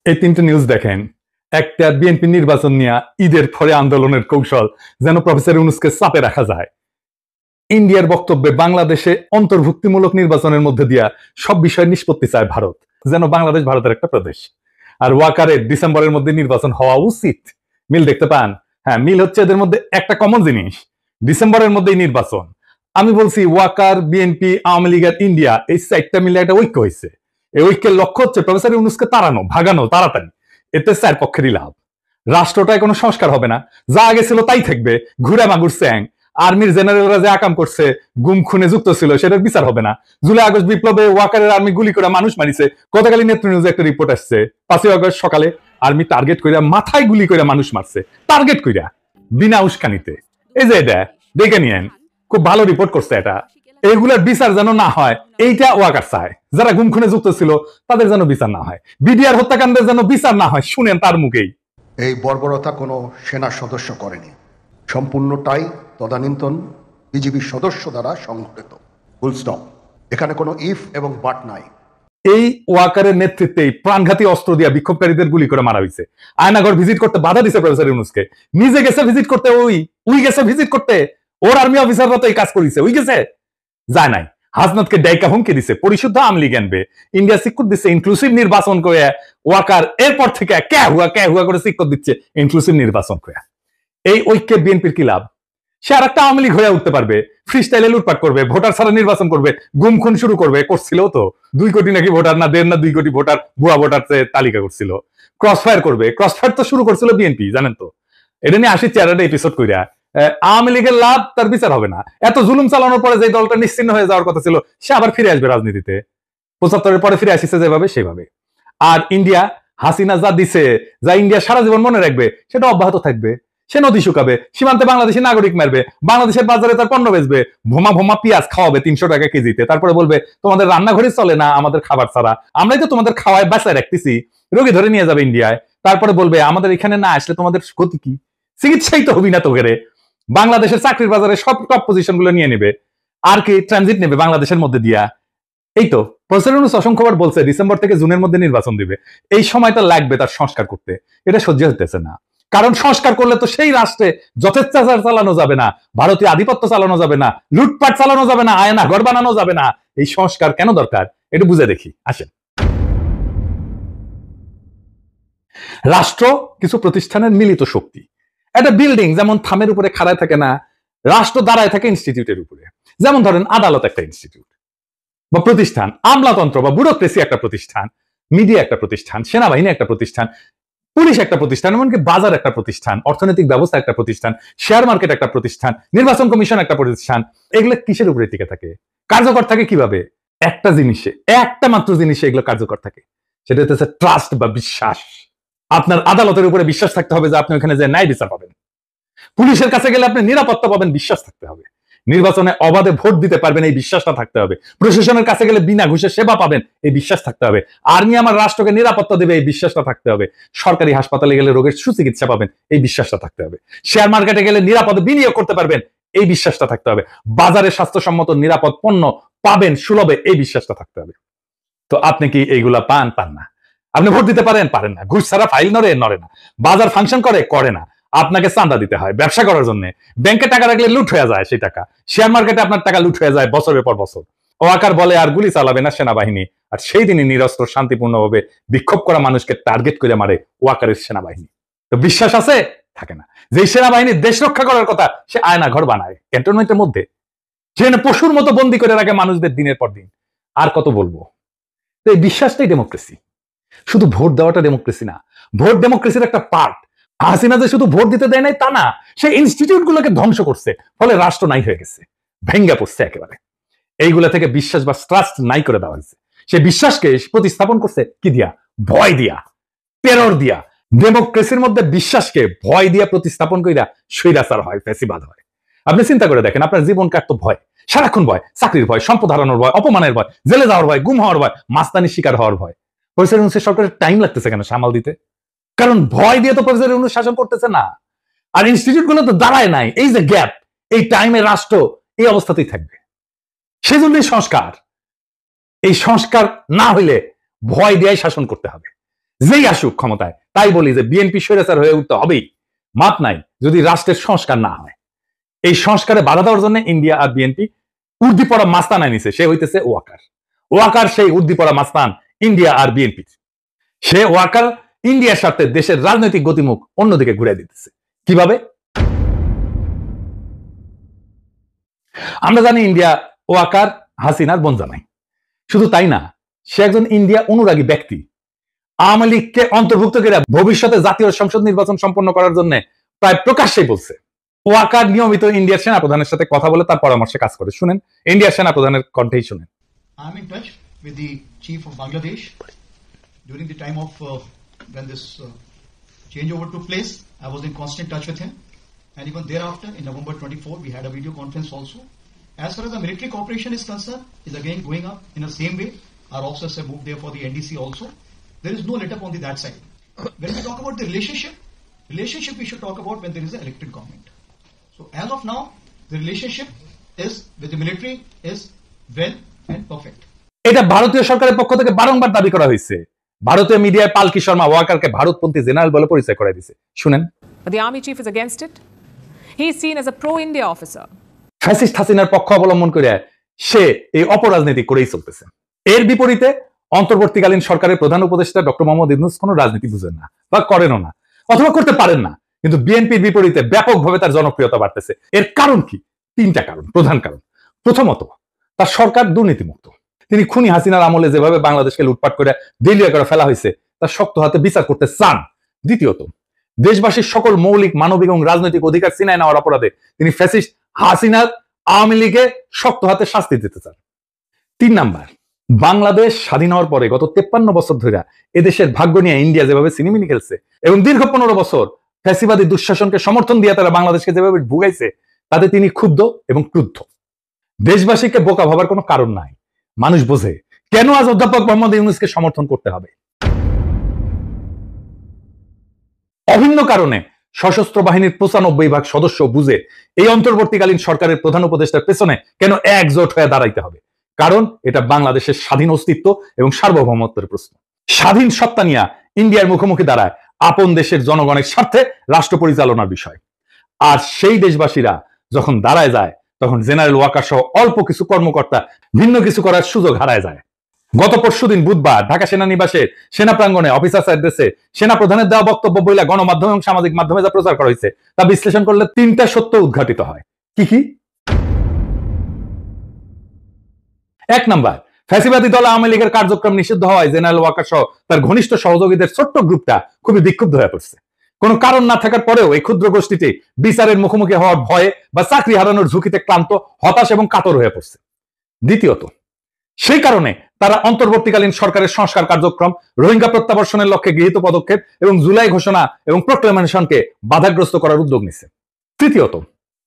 এই তিনটে নিউজ দেখেন। একটা, বিএনপি নির্বাচন নিয়ে ঈদের পরে আন্দোলনের কৌশল যেন প্রফেসর ইউনূসকে চাপে রাখা যায়। ইন্ডিয়ার বক্তব্যে বাংলাদেশে অন্তর্ভুক্তিমূলক নির্বাচনের মধ্যে দিয়া সব বিষয় নিষ্পত্তি চায় ভারত, যেন বাংলাদেশ ভারতের একটা প্রদেশ। আর ওয়াকারের ডিসেম্বরের মধ্যে নির্বাচন হওয়া উচিত। মিল দেখতে পান? হ্যাঁ, মিল হচ্ছে এদের মধ্যে একটা কমন জিনিস, ডিসেম্বরের মধ্যেই নির্বাচন। আমি বলছি ওয়াকার, বিএনপি, আওয়ামী লীগ আর ইন্ডিয়া, এই চারটা মিলে একটা ঐক্য হয়েছে। এই ঐক্যের লক্ষ্য হচ্ছে প্রফেসর ইউনূসকে তাড়ানো, ভাগানো তাড়াতাড়ি। এতে চার পক্ষেরই লাভ। রাষ্ট্রটায় কোনো সংস্কার হবে না, যা আগে ছিল তাই থাকবে, ঘুরে মাগুর স্যাং। আর্মির জেনারেলরা যে আকাম করছে, গুম খুনে যুক্ত ছিল, সেটার বিচার হবে না। জুলাই আগস্ট বিপ্লবে ওয়াকারের আর্মি গুলি করে মানুষ মারিছে। গতকালই নেত্র নিউজে একটা রিপোর্ট আসছে, 5ই আগস্ট সকালে আর্মি টার্গেট কইরা মাথায় গুলি করে মানুষ মারছে, টার্গেট কইরা, বিনা উস্কানিতে। এই যে এটা দেখে নিয়েন, খুব ভালো রিপোর্ট করছে এটা। এইগুলার বিচার যেন না হয়, এইটা ওয়াকার চায়। যারা গুম খুনে যুক্ত ছিল তাদের যেন বিচার না হয়, বিডিআর হত্যাকাণ্ডের যেন বিচার না হয়। শুনেন তার মুখেই। এই বর্বরতা কোনো সেনা সদস্য করেনি, সম্পূর্ণটাই তদানীন্তন বিজিবি সদস্য দ্বারা সংঘটিত। Full stop. এখানে কোনো ইফ এবং বাট নাই। এই ওয়াকারের নেতৃত্বেই প্রাণঘাতী অস্ত্র দিয়ে বিক্ষোভকারীদের গুলি করে মারা হয়েছে। আয়নাঘর ভিজিট করতে বাধা দিছে প্রফেসর ইউনূসকে। নিজে গেছে ভিজিট করতে, ওই গেছে ভিজিট করতে। ওর আর্মি অফিসাররা তো এই কাজ করেছে, ওই গেছে, যায় নাই। হাসনাতকে ডাইকা হুমকি দিছে, পরিশুদ্ধ আওয়ামী লীগ আনবে, ইন্ডিয়া সিক্যুর দিচ্ছে ইনক্লুসিভ নির্বাচন করে। ওয়াকার এরপর থেকে কে হুয়া করে সিক্যুর দিচ্ছে ইনক্লুসিভ নির্বাচন করে। এই ঐক্যে বিএনপির কি লাভ? সে আর একটা আওয়ামী লীগ হয়ে উঠতে পারবে, ফ্রি স্টাইলে লুটপাট করবে, ভোটার ছাড়া নির্বাচন করবে, গুম খুন শুরু করবে। করছিল তো 2 কোটি নাকি ভোটার, না 1.5 না 2 কোটি ভোটার ভুয়া ভোটার তালিকা করছিল। ক্রসফায়ার করবে, ক্রসফায়ার তো শুরু করছিল বিএনপি, জানেন তো। এটা নিয়ে আসি 4টা এপিসোড কইরা। আওয়ামী লীগের লাভ, তার বিচার হবে না। এত জুলুম চালানোর পরে যে দলটা নিশ্চিন্ন হয়ে যাওয়ার কথা ছিল, সে আবার ফিরে আসবে রাজনীতিতে। 75-এর পরে ফিরে আসিছে যেভাবে সেভাবে। আর ইন্ডিয়া, হাসিনা যা দিছে, যা ইন্ডিয়া সারা জীবন মনে রাখবে, সেটা অব্যাহত থাকবে। সে নদী শুকাবে, সীমান্তে বাংলাদেশি নাগরিক মারবে, বাংলাদেশের বাজারে তার পণ্য বেচবে, ভোমা পেঁয়াজ খাওয়াবে 300 টাকা কেজিতে। তারপরে বলবে তোমাদের রান্নাঘরে চলে না আমাদের খাবার ছাড়া, আমরাই তো তোমাদের খাওয়ায় বাঁচায় রাখতেছি। রোগী ধরে নিয়ে যাবে ইন্ডিয়ায়। তারপরে বলবে আমাদের এখানে না আসলে তোমাদের গতি কি? চিকিৎসাই তো হবি না তো ঘেরে। বাংলাদেশের চাকরির বাজারে সব টপ পজিশন গুলো নিয়ে নেবে, আর কি ট্রানজিট নেবে বাংলাদেশের মধ্যে দিয়া। এই তো প্রফেসর ইউনূস অসংখ্যবার বলছে ডিসেম্বর থেকে জুনের মধ্যে নির্বাচন দিবে। এই সময়টা লাগবে তার সংস্কার করতে, এটা সহ্য হতেছে না। কারণ সংস্কার করলে তো সেই রাষ্ট্রে যথেচ্ছাচার চালানো যাবে না, ভারতীয় আধিপত্য চালানো যাবে না, লুটপাট চালানো যাবে না, আয়না ঘর বানানো যাবে না। এই সংস্কার কেন দরকার একটু বুঝে দেখি, আসেন। রাষ্ট্র কিছু প্রতিষ্ঠানের মিলিত শক্তি। একটা বিল্ডিং যেমন থামের উপরে খাড়ায় থাকে না, রাষ্ট্র দাঁড়ায় থাকে ইনস্টিটিউটের উপরে। যেমন ধরেন আদালত একটা ইনস্টিটিউট বা প্রতিষ্ঠান, আমলাতন্ত্র বা ব্যুরোক্রেসি একটা প্রতিষ্ঠান, মিডিয়া একটা প্রতিষ্ঠান, সেনাবাহিনী একটা প্রতিষ্ঠান, পুলিশ একটা প্রতিষ্ঠান, এমনকি বাজার একটা প্রতিষ্ঠান, অর্থনৈতিক ব্যবস্থা একটা প্রতিষ্ঠান, শেয়ার মার্কেট একটা প্রতিষ্ঠান, নির্বাচন কমিশন একটা প্রতিষ্ঠান। এগুলো কিসের উপরে টিকে থাকে, কার্যকর থাকে কিভাবে? একটা জিনিসে, একটা মাত্র জিনিসে এগুলো কার্যকর থাকে, সেটা হচ্ছে ট্রাস্ট বা বিশ্বাস। আপনার আদালতের উপরে বিশ্বাস থাকতে হবে যে আপনি ওখানে যে ন্যায় বিচার পাবেন। পুলিশের কাছে গেলে আপনি নিরাপত্তা পাবেন, বিশ্বাস থাকতে হবে। নির্বাচনে অবাধে ভোট দিতে পারবেন, এই বিশ্বাসটা থাকতে হবে। প্রশাসনের কাছে গেলে বিনা ঘুষে সেবা পাবেন, এই বিশ্বাস থাকতে হবে। আর্মি আমার রাষ্ট্রকে নিরাপত্তা দেবে, এই বিশ্বাসটা থাকতে হবে। সরকারি হাসপাতালে গেলে রোগের সুচিকিৎসা পাবেন, এই বিশ্বাসটা থাকতে হবে। শেয়ার মার্কেটে গেলে নিরাপদে বিনিয়োগ করতে পারবেন, এই বিশ্বাসটা থাকতে হবে। বাজারে স্বাস্থ্যসম্মত নিরাপদ পণ্য পাবেন সুলভে, এই বিশ্বাসটা থাকতে হবে। তো আপনি কি এইগুলা পান? পান না। আপনি ভোট দিতে পারেন? পারেন না। ঘুষ ছাড়া ফাইল নড়ে না। বাজার ফাংশন করে না। আপনাকে চাঁদা দিতে হয় ব্যবসা করার জন্য। ব্যাংকে টাকা রাখলে লুট হয়ে যায় সেই টাকা। শেয়ার মার্কেটে আপনার টাকা লুট হয়ে যায় বছরের পর বছর। ওয়াকার বলে আর গুলি চালাবে না সেনাবাহিনী, আর সেই দিনই নিরস্ত্র শান্তিপূর্ণভাবে বিক্ষোভ করা মানুষকে টার্গেট করে মারে ওয়াকারের সেনাবাহিনী। তো বিশ্বাস আছে? থাকে না। যে সেনাবাহিনী দেশ রক্ষা করার কথা, সে আয়না ঘর বানায় ক্যান্টনমেন্টের মধ্যে, যেখানে পশুর মতো বন্দি করে রাখে মানুষদের দিনের পর দিন। আর কত বলবো? তো এই বিশ্বাসটাই ডেমোক্রেসি। শুধু ভোট দেওয়াটা ডেমোক্রেসি না, ভোট ডেমোক্রেসির একটা পার্ট। হাসিনা যে শুধু ভোট দিতে দেয় নাই তা না, সে ইনস্টিটিউট গুলোকে ধ্বংস করছে, ফলে রাষ্ট্র নাই হয়ে গেছে, ভেঙ্গে পড়ছে একেবারে। এইগুলা থেকে বিশ্বাস বা ট্রাস্ট নাই করে দেওয়া হয়েছে। সে বিশ্বাসকে প্রতিস্থাপন করছে কি দিয়া? ভয় দিয়া, টেরর দিয়া। ডেমোক্রেসির মধ্যে বিশ্বাসকে ভয় দিয়া প্রতিস্থাপন কইরা স্বৈরাচার হয়, ফ্যাসিবাদ হয়। আপনি চিন্তা করে দেখেন, আপনার জীবন কাটতো ভয়, সারাক্ষণ ভয়, চাকরির ভয়, সম্পদ হারানোর ভয়, অপমানের ভয়, জেলে যাওয়ার ভয়, গুম হওয়ার ভয়, মাস্তানির শিকার হওয়ার ভয়। প্রফেসর ইউনূসের সরকারের টাইম লাগতেছে কেন সামাল দিতে? কারণ ভয় দিয়ে তো প্রফেসর ইউনূস শাসন করতেছে না, আর ইনস্টিটিউট গুলো তো দাঁড়ায় নাই। এই যে গ্যাপ, এই টাইমে রাষ্ট্র এই অবস্থাতেই থাকবে। সেজন্যই সংস্কার। এই সংস্কার না হইলে ভয় দিয়ে শাসন করতে হবে। যেই আসুক ক্ষমতায়, তাই বলি যে বিএনপি স্বৈরাচার হয়ে উঠতে হবেই, মাপ নাই যদি রাষ্ট্রের সংস্কার না হয়। এই সংস্কারে বাধা দেওয়ার জন্য ইন্ডিয়া আর বিএনপি উর্দি পড়া মাস্তান আনিছে, সে হইতেছে ওয়াকার। ওয়াকার সেই উর্দি পড়া মাস্তান ইন্ডিয়া আর বিএনপি। সে ওয়াকার ইন্ডিয়ার সাথে দেশের রাজনৈতিক গতিমুখ অন্যদিকে ঘুরে দিতেছে। কিভাবে? আমরা জানি ইন্ডিয়া ওয়াকার হাসিনার বনজামাই। শুধু তাই না, সে একজন ইন্ডিয়া অনুরাগী ব্যক্তি। আওয়ামী লীগকে অন্তর্ভুক্ত করে ভবিষ্যতে জাতীয় সংসদ নির্বাচন সম্পন্ন করার জন্য প্রায় প্রকাশ্যেই বলছে। ওয়াকার নিয়মিত ইন্ডিয়ার সেনাপ্রধানের সাথে কথা বলে তার পরামর্শে কাজ করে। শুনেন ইন্ডিয়ার সেনাপ্রধানের কণ্ঠেই শুনেন। I'm in touch with the chief of Bangladesh during the time of when this changeover took place. I was in constant touch with him, and even thereafter, in November 24, we had a video conference also. As far as the military cooperation is concerned, is again going up in the same way. Our officers have moved there for the NDC also. There is no let up on that side. When we talk about the relationship we should talk about when there is an elected government. So as of now, the relationship is with the military is well and perfect. এটা ভারতীয় সরকারের পক্ষ থেকে বারংবার দাবি করা হয়েছে। ভারতীয় মিডিয়ায় পালকি শর্মা ওয়াকারকে ভারতপন্থী জেনারেল বলে পরিচয় করায় দিয়েছে। শুনেন। But the army chief is against it. He is seen as a pro-India officer. Fascist হাসিনার পক্ষ অবলম্বন করে সে এই অপরাজনীতি করেই চলতেছে। এর বিপরীতে অন্তর্বর্তীকালীন সরকারের প্রধান উপদেষ্টা ডক্টর মোহাম্মদ ইউনূস কোনো রাজনীতি বুঝেন না বা করেনও না, অথবা করতে পারেন না। কিন্তু বিএনপির বিপরীতে ব্যাপকভাবে তার জনপ্রিয়তা বাড়তেছে। এর কারণ কি? তিনটা কারণ, প্রধান কারণ। প্রথমত, তার সরকার দুর্নীতিমুক্ত। তিনি খুনি হাসিনার আমলে যেভাবে বাংলাদেশকে লুটপাট করে দেউলিয়া করে ফেলা হয়েছে তার শক্ত হাতে বিচার করতে চান। দ্বিতীয়ত, দেশবাসীর সকল মৌলিক মানবিক এবং রাজনৈতিক অধিকার ছিনায় নেওয়ার অপরাধে তিনি ফ্যাসিস্ট হাসিনার আওয়ামী লীগে শক্ত হাতে শাস্তি দিতে চান। 3 নাম্বার, বাংলাদেশ স্বাধীন হওয়ার পরে গত 53 বছর ধরে এদেশের ভাগ্য নিয়ে ইন্ডিয়া যেভাবে সিনেমিনি খেলছে এবং দীর্ঘ 15 বছর ফ্যাসিবাদী দুঃশাসনকে সমর্থন দিয়ে তারা বাংলাদেশকে যেভাবে ভুগাইছে, তাতে তিনি ক্ষুব্ধ এবং ক্রুদ্ধ। দেশবাসীকে বোকা ভাবার কোনো কারণ নাই। মানুষ বোঝে কেন আজ অধ্যাপক মোহাম্মদ ইউনূসকে সমর্থন করতে হবে। অভিন্ন কারণে সশস্ত্র বাহিনীর 95% সদস্য বুঝে এই অন্তর্বর্তীকালীন সরকারের প্রধান উপদেষ্টার পেছনে কেন একজোট হয়ে দাঁড়াইতে হবে। কারণ এটা বাংলাদেশের স্বাধীন অস্তিত্ব এবং সার্বভৌমত্বের প্রশ্ন। স্বাধীন সত্তা নিয়ে ইন্ডিয়ার মুখোমুখি দাঁড়ায় আপন দেশের জনগণের স্বার্থে রাষ্ট্র পরিচালনার বিষয়। আর সেই দেশবাসীরা যখন দাঁড়ায় যায়, তখন জেনারেল ওয়াকার সহ অল্প কিছু কর্মকর্তা ভিন্ন কিছু করার সুযোগ হারায় যায়। গত পরশুদিন বুধবার ঢাকা সেনানিবাসের সেনা প্রাঙ্গণে অফিসার্স অ্যাড্রেসে সেনা প্রধানের দেওয়া বক্তব্য বইলা গণমাধ্যম এবং সামাজিক মাধ্যমে যা প্রচার করা হয়েছে তা বিশ্লেষণ করলে 3টা সত্য উদ্ঘাটিত হয়। কি কি? 1 নাম্বার, ফ্যাসিবাদী দল আওয়ামী লীগের কার্যক্রম নিষিদ্ধ হওয়ায় জেনারেল ওয়াকার সহ তার ঘনিষ্ঠ সহযোগীদের ছোট্ট গ্রুপটা খুবই বিক্ষুব্ধ হয়ে পড়ছে। কোনো কারণ না থাকার পরেও এই ক্ষুদ্র গোষ্ঠীটি বিচারের মুখোমুখি হওয়ার ভয়ে বা চাকরি হারানোর ঝুঁকিতে ক্লান্ত, হতাশ এবং কাতর হয়ে পড়ছে। দ্বিতীয়ত, সেই কারণে তারা অন্তর্বর্তীকালীন সরকারের সংস্কার কার্যক্রম, রোহিঙ্গা প্রত্যাবর্ষণের লক্ষ্যে গৃহীত পদক্ষেপ এবং জুলাই ঘোষণা এবং প্রক্লেমেশনকে বাধাগ্রস্ত করার উদ্যোগ নিচ্ছে। তৃতীয়ত,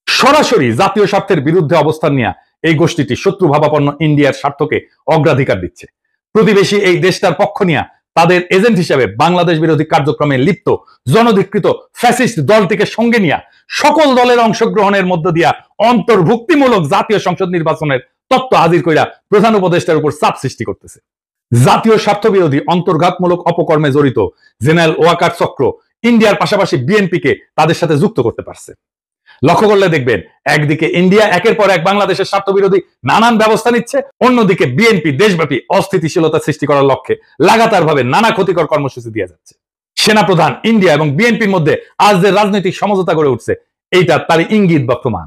সরাসরি জাতীয় স্বার্থের বিরুদ্ধে অবস্থান নিয়ে এই গোষ্ঠীটি শত্রু ভাবাপন্ন ইন্ডিয়ার স্বার্থকে অগ্রাধিকার দিচ্ছে। প্রতিবেশী এই দেশটার পক্ষ নিয়ে তাদের এজেন্ট হিসেবে বাংলাদেশ বিরোধী কার্যক্রমে লিপ্ত জনধিকৃত ফ্যাসিস্ট দলটিকে সঙ্গে নিয়ে সকল দলের অংশগ্রহণের মধ্য দিয়া অন্তর্ভুক্তিমূলক জাতীয় সংসদ নির্বাচনের তত্ত্ব হাজির কইরা প্রধান উপদেষ্টার উপর চাপ সৃষ্টি করতেছে। জাতীয় স্বার্থ বিরোধী অন্তর্ঘাতমূলক অপকর্মে জড়িত জেনারেল ওয়াকার চক্র ইন্ডিয়ার পাশাপাশি বিএনপিকে তাদের সাথে যুক্ত করতে পারছে। লক্ষ্য করলে দেখবেন, একদিকে ইন্ডিয়া একের পর এক বাংলাদেশের স্বার্থ বিরোধী নানান ব্যবস্থা নিচ্ছে, অন্যদিকে বিএনপি দেশব্যাপী অস্থিতিশীলতা সৃষ্টি করার লক্ষ্যে লাগাতার ভাবে নানা ক্ষতিকর কর্মসূচি দিয়ে যাচ্ছে। সেনাপ্রধান, ইন্ডিয়া এবং বিএনপির মধ্যে আজ যে রাজনৈতিক সমঝোতা গড়ে উঠছে, এইটা তার ইঙ্গিত বা প্রমাণ।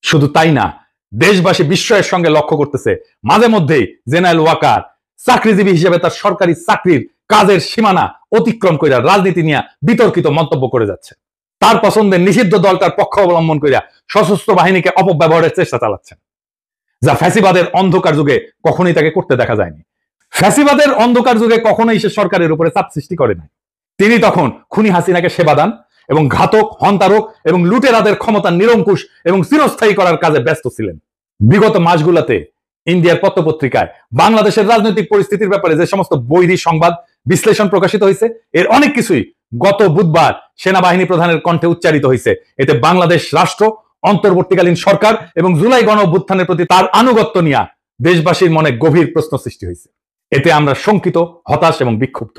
শুধু তাই না, দেশবাসী বিস্ময়ের সঙ্গে লক্ষ্য করতেছে মাঝে মধ্যেই জেনারেল ওয়াকার চাকরিজীবী হিসেবে তার সরকারি চাকরির কাজের সীমানা অতিক্রম করে রাজনীতি নিয়ে বিতর্কিত মন্তব্য করে যাচ্ছে। তার পছন্দের নিষিদ্ধ দলটার পক্ষ অবলম্বন করে সশস্ত্র বাহিনীকে অপব্যবহারের চেষ্টা চালাচ্ছেন, যা ফ্যাসিবাদের অন্ধকার যুগে কখনোই তাকে করতে দেখা যায়নি। ফ্যাসিবাদের অন্ধকার যুগে কখনোই সে সরকারের উপরে চাপ সৃষ্টি করে নাই। তিনি তখন খুনি হাসিনাকে সেবা দান এবং ঘাতক, হন্তারক এবং লুটেরাদের ক্ষমতা নিরঙ্কুশ এবং চিরস্থায়ী করার কাজে ব্যস্ত ছিলেন। বিগত মাসগুলোতে ইন্ডিয়ার পত্রপত্রিকায় বাংলাদেশের রাজনৈতিক পরিস্থিতির ব্যাপারে যে সমস্ত বৈরী সংবাদ বিশ্লেষণ প্রকাশিত হয়েছে, এর অনেক কিছুই গত বুধবার সেনাবাহিনী প্রধানের কণ্ঠে উচ্চারিত হয়েছে। এতে বাংলাদেশ রাষ্ট্র, অন্তর্বর্তীকালীন সরকার এবং জুলাই গণ অভ্যুত্থানের প্রতি তার আনুগত্য নিয়ে দেশবাসীর মনে গভীর প্রশ্ন সৃষ্টি হয়েছে। এতে আমরা শঙ্কিত, হতাশ এবং বিক্ষুব্ধ।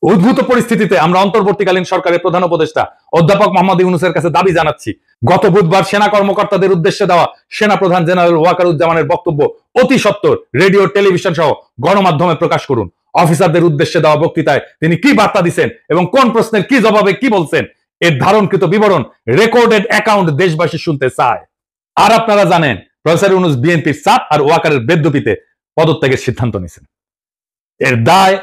উদ্ভূত পরিস্থিতিতে আমরা অন্তর্বর্তীকালীন সরকারের প্রধান উপদেষ্টা অধ্যাপক মোহাম্মদ ইউনূসের কাছে দাবি জানাচ্ছি, গত বুধবার সেনা কর্মকর্তাদের উদ্দেশ্যে দেওয়া সেনা প্রধান জেনারেল ওয়াকারুজ্জামানের বক্তব্য অতি সত্বর রেডিও, টেলিভিশন সহ গণমাধ্যমে প্রকাশ করুন। অফিসারদের উদ্দেশ্যে দেওয়া বক্তৃতায় তিনি কি বার্তা দিচ্ছেন এবং কোন প্রশ্নের কি জবাবে কি বলছেন, এর ধারণকৃত বিবরণ রেকর্ডেড অ্যাকাউন্ট দেশবাসী শুনতে চায়। আর আপনারা জানেন প্রফেসর ইউনূস বিএনপির চাপ আর ওয়াকারের বেদ্যপিতে পদত্যাগের সিদ্ধান্ত নিয়েছেন। এর দায়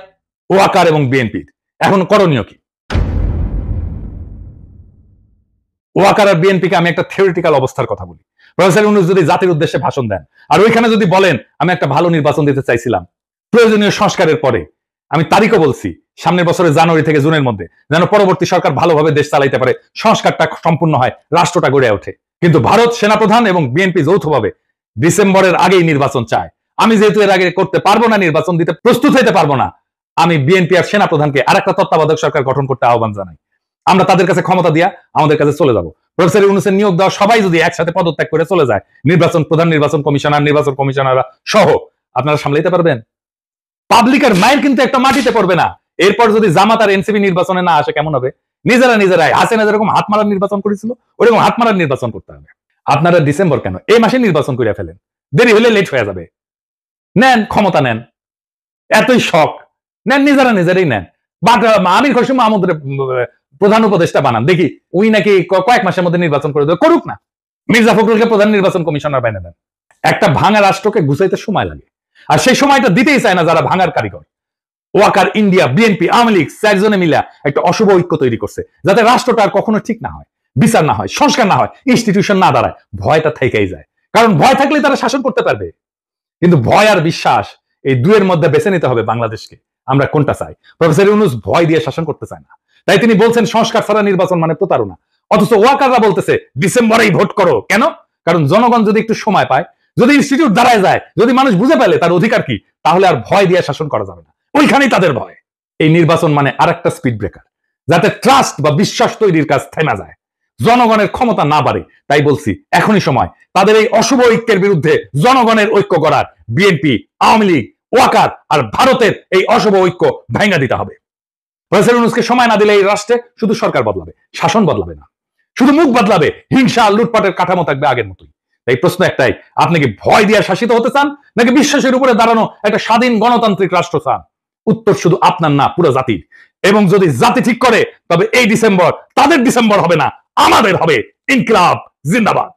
ওয়াকার এবং বিএনপির। এখন করণীয় কি? ওয়াকার আর বিএনপিকে আমি একটা থিওরিটিক্যাল অবস্থার কথা বলি। প্রফেসর ইউনূস যদি জাতির উদ্দেশ্যে ভাষণ দেন আর ওইখানে যদি বলেন আমি একটা ভালো নির্বাচন দিতে চাইছিলাম প্রয়োজনীয় সংস্কারের পরে, আমি তারিখও বলছি সামনের বছরের জানুয়ারি থেকে জুনের মধ্যে, যেন পরবর্তী সরকার ভালোভাবে দেশ চালাইতে পারে, সংস্কারটা সম্পূর্ণ হয়, রাষ্ট্রটা গড়ে ওঠে। কিন্তু ভারত সেনাপ্রধান এবং বিএনপি যৌথভাবে ডিসেম্বরের আগেই নির্বাচন চায়। আমি যেহেতু এর আগে করতে পারবো না, নির্বাচন দিতে প্রস্তুত হইতে পারবো না, আমি বিএনপি আর সেনাপ্রধানকে আরেকটা তত্ত্বাবধায়ক সরকার গঠন করতে আহ্বান জানাই। আমরা তাদের কাছে ক্ষমতা দিয়া আমাদের কাছে চলে যাব। প্রফেসর ইউনূসের নিয়োগ দেওয়া সবাই যদি একসাথে পদত্যাগ করে চলে যায়, নির্বাচন প্রধান, নির্বাচন কমিশনার, নির্বাচন কমিশনাররা সহ, আপনারা সামলাইতে পারবেন? পাবলিকের মাইল কিন্তু একটা মাটিতে পড়বে না। এরপর যদি জামাত আর এনসিপি নির্বাচনে না আসে কেমন হবে? নিজেরাই হাসিনা যেরকম হাত মারার নির্বাচন করেছিল ওরকম হাত মারার নির্বাচন করতে হবে। আপনারা ডিসেম্বর কেন, এই মাসে নির্বাচন করে ফেলেন, দেরি হলে লেট হয়ে যাবে। নেন, ক্ষমতা নেন, এতই শখ নেন, নিজেরাই নেন। আমির খসরু মাহমুদের প্রধান উপদেষ্টা বানান, দেখি উই নাকি কয়েক মাসের মধ্যে নির্বাচন করে দেবে, করুক না। মির্জা ফখরুলকে প্রধান নির্বাচন কমিশনার বানিয়ে দেন। একটা ভাঙা রাষ্ট্রকে গুছাইতে সময় লাগে, আর সেই সময়টা দিতেই চায় না যারা ভাঙার কারিগর। ওয়াকার, ইন্ডিয়া, বিএনপি, আওয়ামী লীগ 4 জনে মিলে একটা অশুভ ঐক্য তৈরি করছে, যাতে রাষ্ট্রটা আর কখনো ঠিক না হয়, বিচার না হয়, সংস্কার না হয়, ইনস্টিটিউশন না দাঁড়ায়। ভয়টা থেকেই যায়, কারণ ভয় থাকলেই তারা শাসন করতে পারবে। কিন্তু ভয় আর বিশ্বাস, এই দুয়ের মধ্যে বেছে নিতে হবে বাংলাদেশকে, আমরা কোনটা চাই। প্রফেসর ইউনূস ভয় দিয়ে শাসন করতে চায় না, তাই তিনি বলছেন সংস্কার ছাড়া নির্বাচন মানে প্রতারণা। অথচ ওয়াকাররা বলতেছে ডিসেম্বরেই ভোট করো। কেন? কারণ জনগণ যদি একটু সময় পায়, যদি ইনস্টিটিউট দাঁড়ায় যায়, যদি মানুষ বুঝে পেলে তার অধিকার কি, তাহলে আর ভয় দিয়ে শাসন করা যাবে না। ওইখানেই তাদের ভয়। এই নির্বাচন মানে আরেকটা স্পিড ব্রেকার, যাতে ট্রাস্ট বা বিশ্বাস তৈরির কাজ থেমে যায়, জনগণের ক্ষমতা না বাড়ে। তাই বলছি এখনই সময় তাদের এই অশুভ ঐক্যের বিরুদ্ধে জনগণের ঐক্য করার। বিএনপি, আওয়ামী লীগ, ওয়াকার আর ভারতের এই অশুভ ঐক্য ভাঙা দিতে হবে। প্রফেসর ইউনূসকে সময় না দিলে এই রাষ্ট্রে শুধু সরকার বদলাবে, শাসন বদলাবে না, শুধু মুখ বদলাবে, হিংসা আর লুটপাটের কাঠামো থাকবে আগের মতোই। তাই প্রশ্ন একটাই, আপনি কি ভয় দিয়ে শাসিত হতে চান, নাকি বিশ্বাসের উপরে দাঁড়ানো একটা স্বাধীন গণতান্ত্রিক রাষ্ট্র চান? উত্তর শুধু আপনার না, পুরো জাতির। এবং যদি জাতি ঠিক করে, তবে এই ডিসেম্বর তাদের ডিসেম্বর হবে না, আমাদের হবে। ইনকিলাব জিন্দাবাদ।